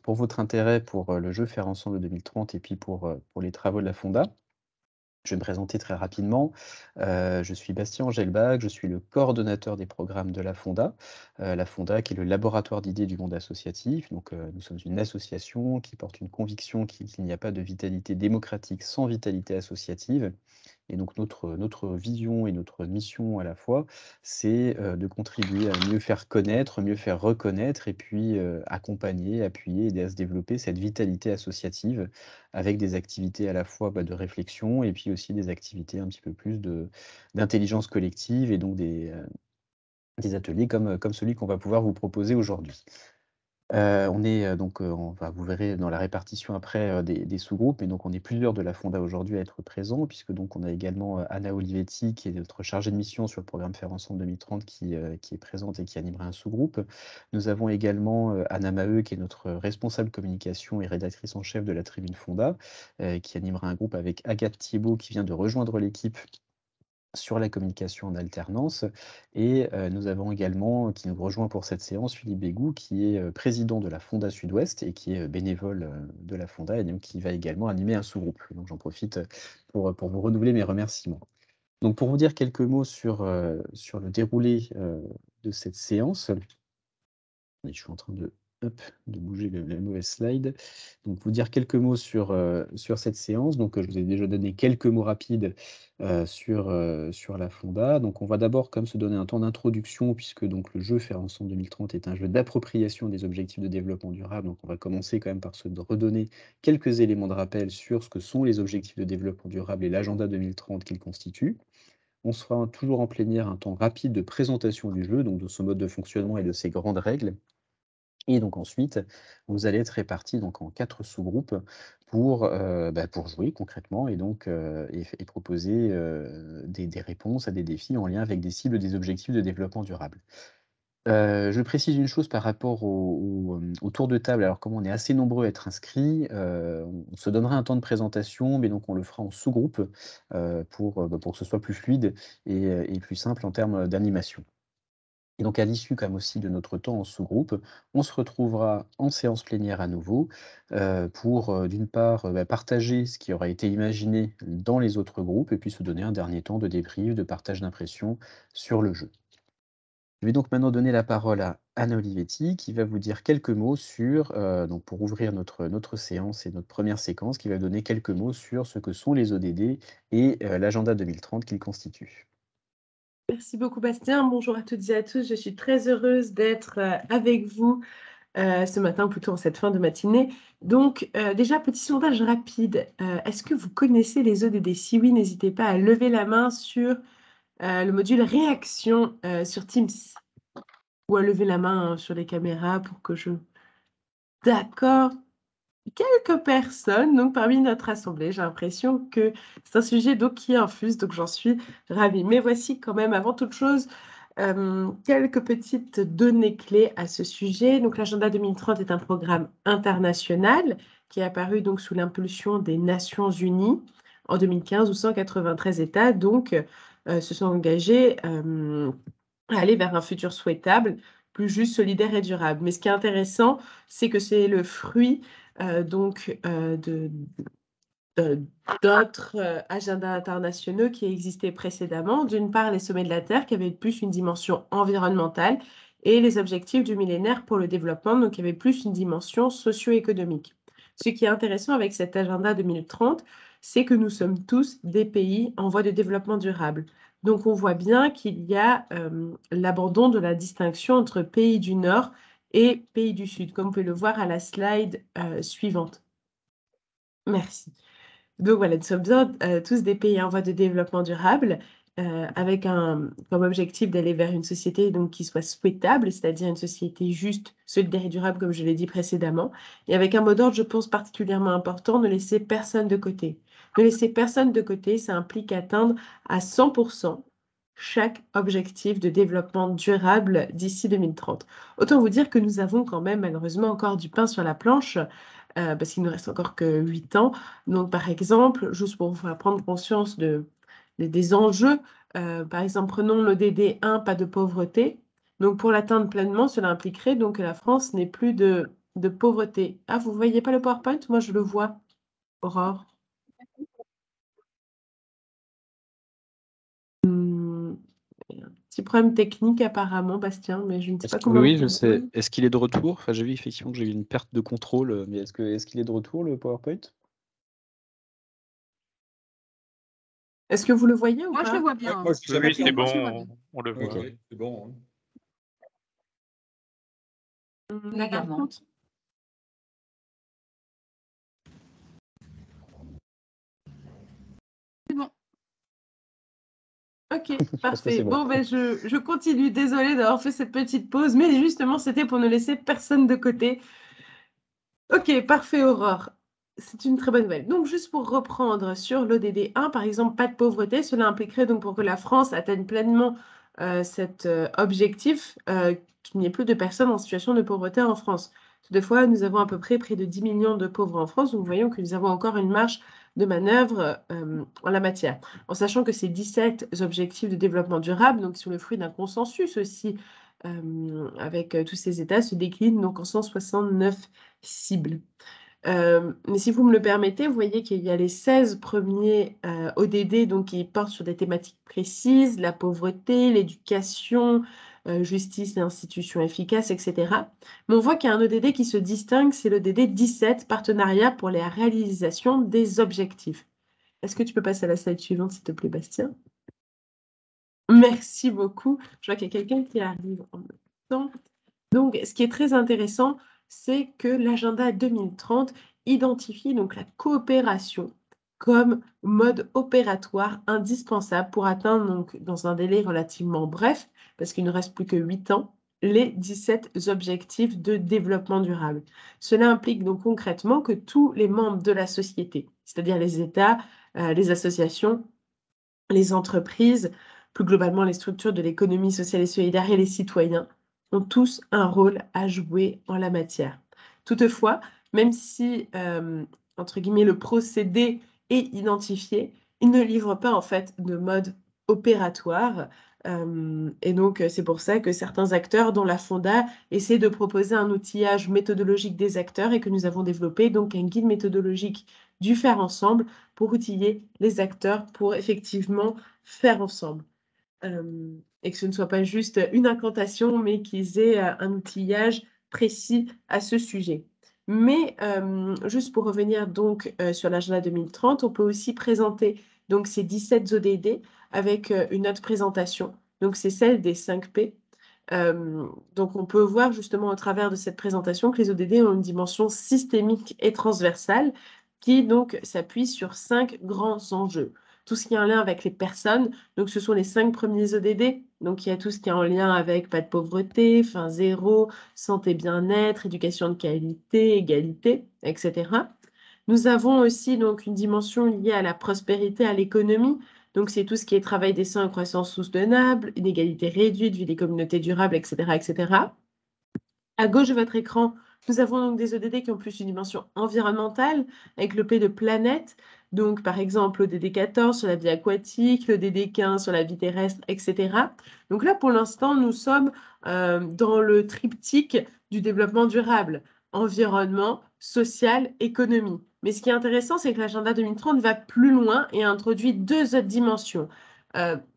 pour votre intérêt pour, le jeu Faire ensemble 2030 et puis pour les travaux de la Fonda. Je vais me présenter très rapidement. Je suis Bastien Angelbach, je suis le coordonnateur des programmes de la Fonda. La Fonda qui est le laboratoire d'idées du monde associatif. Donc, nous sommes une association qui porte une conviction qu'il n'y a pas de vitalité démocratique sans vitalité associative. Et donc notre vision et notre mission à la fois, c'est, de contribuer à mieux faire connaître, mieux faire reconnaître et puis, accompagner, appuyer, aider à se développer cette vitalité associative avec des activités à la fois, bah, de réflexion et puis aussi des activités un petit peu plus d'intelligence collective et donc des ateliers comme celui qu'on va pouvoir vous proposer aujourd'hui. On est, donc, vous verrez dans la répartition après, des sous-groupes, et donc on est plusieurs de la Fonda aujourd'hui à être présents, puisque donc on a également, Anna Olivetti qui est notre chargée de mission sur le programme Faire ensemble 2030 qui est présente et qui animera un sous-groupe. Nous avons également, Anna Maheu qui est notre responsable communication et rédactrice en chef de la Tribune Fonda, qui animera un groupe avec Agathe Thiebaud qui vient de rejoindre l'équipe sur la communication en alternance. Et nous avons également, qui nous rejoint pour cette séance, Philippe Bégou, qui est, président de la Fonda Sud-Ouest et qui est, bénévole, de la Fonda, et donc qui va également animer un sous-groupe. Donc j'en profite, pour vous renouveler mes remerciements. Donc pour vous dire quelques mots sur le déroulé, de cette séance. Et je suis en train de hop, de bouger la mauvaise slide. Donc vous dire quelques mots sur cette séance. Donc, je vous ai déjà donné quelques mots rapides, sur la Fonda. Donc on va d'abord comme se donner un temps d'introduction, puisque donc le jeu Faire ensemble 2030 est un jeu d'appropriation des objectifs de développement durable. Donc on va commencer quand même par se redonner quelques éléments de rappel sur ce que sont les objectifs de développement durable et l'agenda 2030 qu'ils constituent. On se fera toujours en plénière un temps rapide de présentation du jeu, donc de son mode de fonctionnement et de ses grandes règles. Et donc ensuite, vous allez être répartis donc en 4 sous-groupes pour jouer concrètement, et donc et proposer, des réponses à des défis en lien avec des cibles, des objectifs de développement durable. Je précise une chose par rapport au tour de table. Alors, comme on est assez nombreux à être inscrits, on se donnera un temps de présentation, mais donc on le fera en sous-groupe, pour que ce soit plus fluide et plus simple en termes d'animation. Et donc à l'issue comme aussi de notre temps en sous-groupe, on se retrouvera en séance plénière à nouveau, pour, d'une part, partager ce qui aura été imaginé dans les autres groupes et puis se donner un dernier temps de débrief, de partage d'impressions sur le jeu. Je vais donc maintenant donner la parole à Anna Olivetti qui va vous dire quelques mots sur, donc pour ouvrir notre séance et notre première séquence, qui va donner quelques mots sur ce que sont les ODD et l'agenda 2030 qu'ils constituent. Merci beaucoup Bastien. Bonjour à toutes et à tous. Je suis très heureuse d'être, avec vous, ce matin, plutôt en cette fin de matinée. Donc, déjà petit sondage rapide. Est-ce que vous connaissez les ODD? Si oui, n'hésitez pas à lever la main sur, le module réaction, sur Teams, ou à lever la main, sur les caméras pour que je d'accord. Quelques personnes, donc parmi notre assemblée. J'ai l'impression que c'est un sujet donc qui infuse, donc j'en suis ravie. Mais voici quand même avant toute chose, quelques petites données clés à ce sujet. Donc l'agenda 2030 est un programme international qui est apparu donc sous l'impulsion des Nations unies en 2015, où 193 États donc, se sont engagés, à aller vers un futur souhaitable, plus juste, solidaire et durable. Mais ce qui est intéressant, c'est que c'est le fruit, donc, de d'autres, agendas internationaux qui existaient précédemment. D'une part, les sommets de la Terre qui avaient plus une dimension environnementale, et les objectifs du millénaire pour le développement, donc qui avaient plus une dimension socio-économique. Ce qui est intéressant avec cet agenda 2030, c'est que nous sommes tous des pays en voie de développement durable. Donc on voit bien qu'il y a, l'abandon de la distinction entre pays du Nord et pays du Sud, comme vous pouvez le voir à la slide, suivante. Merci. Donc voilà, nous sommes bien, tous des pays en voie de développement durable, avec un comme objectif d'aller vers une société donc qui soit souhaitable, c'est-à-dire une société juste, solidaire et durable comme je l'ai dit précédemment, et avec un mot d'ordre, je pense, particulièrement important: ne laisser personne de côté. Ne laisser personne de côté, ça implique atteindre à 100 chaque objectif de développement durable d'ici 2030. Autant vous dire que nous avons quand même malheureusement encore du pain sur la planche, parce qu'il nous reste encore que 8 ans. Donc par exemple, juste pour vous faire prendre conscience des enjeux, par exemple, prenons l'ODD 1, pas de pauvreté. Donc pour l'atteindre pleinement, cela impliquerait donc que la France n'ait plus de de pauvreté. Ah, vous ne voyez pas le PowerPoint? Moi, je le vois, Aurore. Un petit problème technique apparemment, Bastien, mais je ne sais pas comment le Oui, je sais. contrôle. Est-ce qu'il est de retour? Enfin, j'ai vu effectivement que j'ai eu une perte de contrôle, mais est-ce qu'il est de retour, le PowerPoint? Est-ce que vous le voyez ou Moi, je le pas? vois bien. Moi, je Oui, c'est Moi, je le vois bien. bon, on le voit. Ok. ouais, c'est bon. Là Par également. contre, C'est bon. ok, Je pense que parfait. c'est bon. Bon, ben, je continue. Désolée d'avoir fait cette petite pause, mais justement, c'était pour ne laisser personne de côté. Ok, parfait, Aurore. C'est une très bonne nouvelle. Donc, juste pour reprendre sur l'ODD 1, par exemple, pas de pauvreté, cela impliquerait donc pour que la France atteigne pleinement cet objectif qu'il n'y ait plus de personnes en situation de pauvreté en France. Toutefois, nous avons à peu près de 10 millions de pauvres en France, donc nous voyons que nous avons encore une marge de manœuvre en la matière. En sachant que ces 17 objectifs de développement durable, donc sont le fruit d'un consensus aussi avec tous ces États, se déclinent donc en 169 cibles. Mais si vous me le permettez, vous voyez qu'il y a les 16 premiers ODD donc, qui portent sur des thématiques précises, la pauvreté, l'éducation, justice et institutions efficaces, etc. Mais on voit qu'il y a un ODD qui se distingue, c'est l'ODD 17, partenariat pour la réalisation des objectifs. Est-ce que tu peux passer à la slide suivante, s'il te plaît, Bastien? Merci beaucoup. Je vois qu'il y a quelqu'un qui arrive en même temps. Donc, ce qui est très intéressant, c'est que l'agenda 2030 identifie donc la coopération comme mode opératoire indispensable pour atteindre, donc, dans un délai relativement bref, parce qu'il ne reste plus que 8 ans, les 17 objectifs de développement durable. Cela implique donc concrètement que tous les membres de la société, c'est-à-dire les États, les associations, les entreprises, plus globalement les structures de l'économie sociale et solidaire et les citoyens, ont tous un rôle à jouer en la matière. Toutefois, même si, entre guillemets, le procédé est identifié, il ne livre pas en fait de mode opératoire. Et donc, c'est pour ça que certains acteurs, dont la Fonda, essaient de proposer un outillage méthodologique des acteurs et que nous avons développé donc un guide méthodologique du faire ensemble pour outiller les acteurs pour effectivement faire ensemble. Et que ce ne soit pas juste une incantation, mais qu'ils aient un outillage précis à ce sujet. Mais juste pour revenir donc sur l'agenda 2030, on peut aussi présenter donc ces 17 ODD avec une autre présentation. Donc c'est celle des 5 P. Donc on peut voir justement au travers de cette présentation que les ODD ont une dimension systémique et transversale qui donc s'appuie sur 5 grands enjeux. Tout ce qui est en lien avec les personnes, donc ce sont les 5 premiers ODD. Donc il y a tout ce qui est en lien avec pas de pauvreté, faim zéro, santé bien-être, éducation de qualité, égalité, etc. Nous avons aussi donc une dimension liée à la prospérité, à l'économie. Donc c'est tout ce qui est travail décent et croissance soutenable, inégalité réduite, vie des communautés durables, etc., etc. À gauche de votre écran, nous avons donc des ODD qui ont plus une dimension environnementale, avec le P de planète. Donc, par exemple, l'ODD 14 sur la vie aquatique, l'ODD 15 sur la vie terrestre, etc. Donc là, pour l'instant, nous sommes dans le triptyque du développement durable, environnement, social, économie. Mais ce qui est intéressant, c'est que l'agenda 2030 va plus loin et introduit 2 autres dimensions.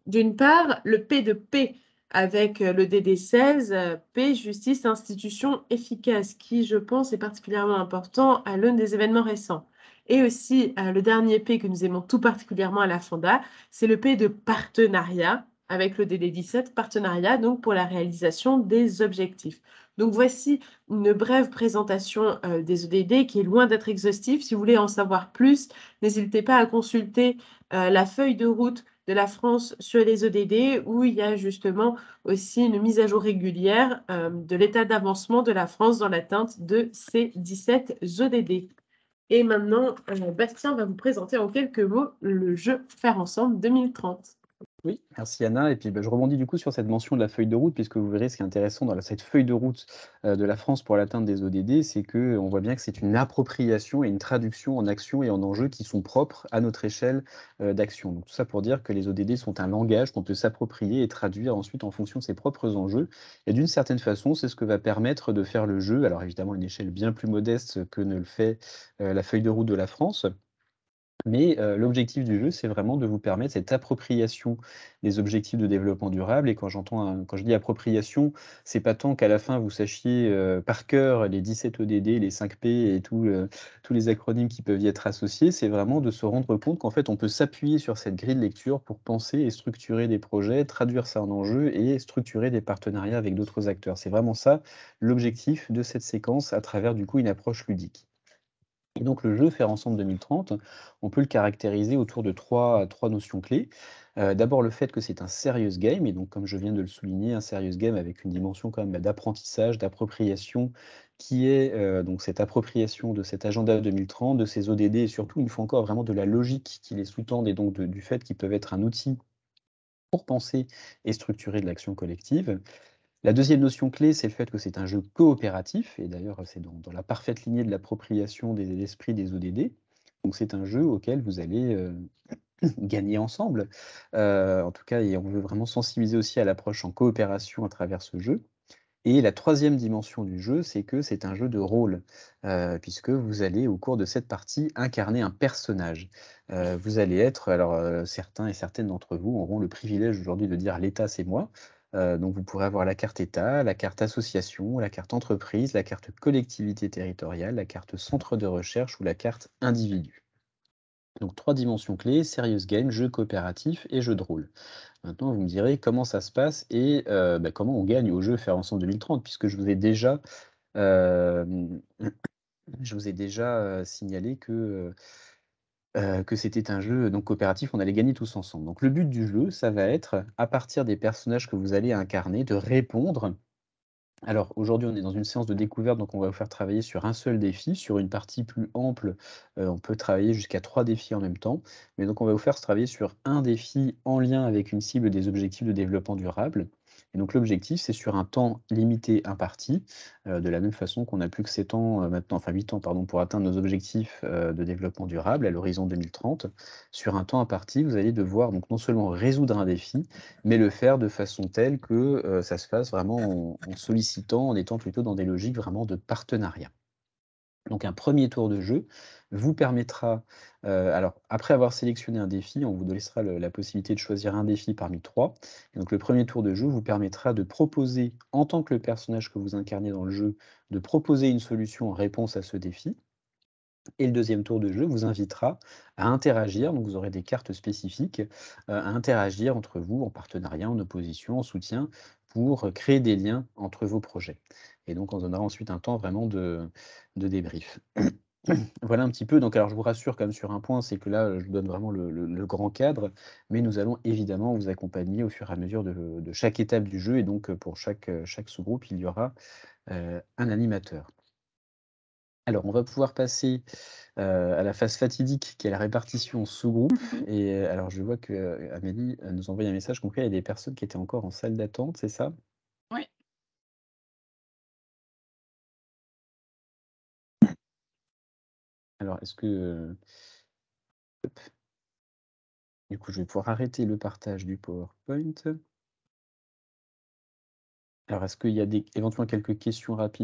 D'une part, le P de P, avec le DD16, paix, justice, institutions efficaces, qui, je pense, est particulièrement important à l'aune des événements récents. Et aussi, le dernier P que nous aimons tout particulièrement à la Fonda, c'est le P de partenariat, avec le DD17, partenariat donc pour la réalisation des objectifs. Donc voici une brève présentation des ODD qui est loin d'être exhaustive. Si vous voulez en savoir plus, n'hésitez pas à consulter la feuille de route de la France sur les ODD, où il y a justement aussi une mise à jour régulière de l'état d'avancement de la France dans l'atteinte de ces 17 ODD. Et maintenant, Bastien va vous présenter en quelques mots le jeu Faire Ensemble 2030. Oui, merci Anna. Et puis je rebondis du coup sur cette mention de la feuille de route, puisque vous verrez ce qui est intéressant dans cette feuille de route de la France pour l'atteinte des ODD, c'est qu'on voit bien que c'est une appropriation et une traduction en actions et en enjeux qui sont propres à notre échelle d'action. Donc tout ça pour dire que les ODD sont un langage qu'on peut s'approprier et traduire ensuite en fonction de ses propres enjeux. Et d'une certaine façon, c'est ce que va permettre de faire le jeu. Alors évidemment, à une échelle bien plus modeste que ne le fait la feuille de route de la France. Mais l'objectif du jeu, c'est vraiment de vous permettre cette appropriation des objectifs de développement durable. Et quand je dis appropriation, c'est pas tant qu'à la fin vous sachiez, par cœur les 17 ODD, les 5 P et tous les acronymes qui peuvent y être associés. C'est vraiment de se rendre compte qu'en fait, on peut s'appuyer sur cette grille de lecture pour penser et structurer des projets, traduire ça en enjeux et structurer des partenariats avec d'autres acteurs. C'est vraiment ça l'objectif de cette séquence à travers, du coup, une approche ludique. Et donc le jeu Faire ensemble 2030, on peut le caractériser autour de trois notions clés. D'abord le fait que c'est un serious game et donc comme je viens de le souligner, un serious game avec une dimension quand même, d'apprentissage, d'appropriation qui est, donc cette appropriation de cet agenda 2030, de ces ODD et surtout, une fois encore, vraiment de la logique qui les sous-tendent et donc du fait qu'ils peuvent être un outil pour penser et structurer de l'action collective. La deuxième notion clé, c'est le fait que c'est un jeu coopératif et d'ailleurs, c'est dans la parfaite lignée de l'appropriation des esprits des ODD. Donc c'est un jeu auquel vous allez, gagner ensemble, en tout cas et on veut vraiment sensibiliser aussi à l'approche en coopération à travers ce jeu. Et la troisième dimension du jeu, c'est que c'est un jeu de rôle, puisque vous allez, au cours de cette partie, incarner un personnage. Vous allez être alors, certains et certaines d'entre vous auront le privilège aujourd'hui de dire: «L'État, c'est moi». Donc vous pourrez avoir la carte État, la carte association, la carte entreprise, la carte collectivité territoriale, la carte centre de recherche ou la carte individu. Donc 3 dimensions clés: serious game, jeu coopératif et jeu de rôle. Maintenant, vous me direz comment ça se passe et comment on gagne au jeu Faire ensemble 2030 puisque hem, je vous ai déjà, signalé que c'était un jeu donc coopératif, on allait gagner tous ensemble. Donc le but du jeu, ça va être, à partir des personnages que vous allez incarner, de répondre. Alors aujourd'hui, on est dans une séance de découverte, donc on va vous faire travailler sur un seul défi. Sur une partie plus ample, on peut travailler jusqu'à 3 défis en même temps. Mais donc on va vous faire travailler sur un défi en lien avec une cible des objectifs de développement durable. Et donc l'objectif, c'est sur un temps limité imparti, de la même façon qu'on n'a plus que 7 ans, maintenant, enfin 8 ans pardon, pour atteindre nos objectifs, de développement durable à l'horizon 2030. Sur un temps imparti, vous allez devoir donc non seulement résoudre un défi, mais le faire de façon telle que, ça se fasse vraiment en sollicitant, en étant plutôt dans des logiques vraiment de partenariat. Donc un premier tour de jeu vous permettra, alors après avoir sélectionné un défi, on vous laissera la possibilité de choisir un défi parmi 3. Et donc le premier tour de jeu vous permettra de proposer, en tant que le personnage que vous incarnez dans le jeu, de proposer une solution en réponse à ce défi. Et le deuxième tour de jeu vous invitera à interagir, donc vous aurez des cartes spécifiques, à interagir entre vous en partenariat, en opposition, en soutien, pour créer des liens entre vos projets. Et donc on donnera ensuite un temps vraiment de débrief. Voilà un petit peu, donc alors je vous rassure quand même sur un point, c'est que là, je vous donne vraiment le grand cadre, mais nous allons évidemment vous accompagner au fur et à mesure de chaque étape du jeu et donc, pour chaque sous-groupe, il y aura, un animateur. Alors on va pouvoir passer à la phase fatidique qui est la répartition en sous-groupes Mmh. et alors je vois que, Amélie, nous envoie un message comme quoi il y a des personnes qui étaient encore en salle d'attente, c'est ça? Oui. Alors est-ce que, du coup je vais pouvoir arrêter le partage du PowerPoint. Alors est-ce qu'il y a éventuellement quelques questions rapides?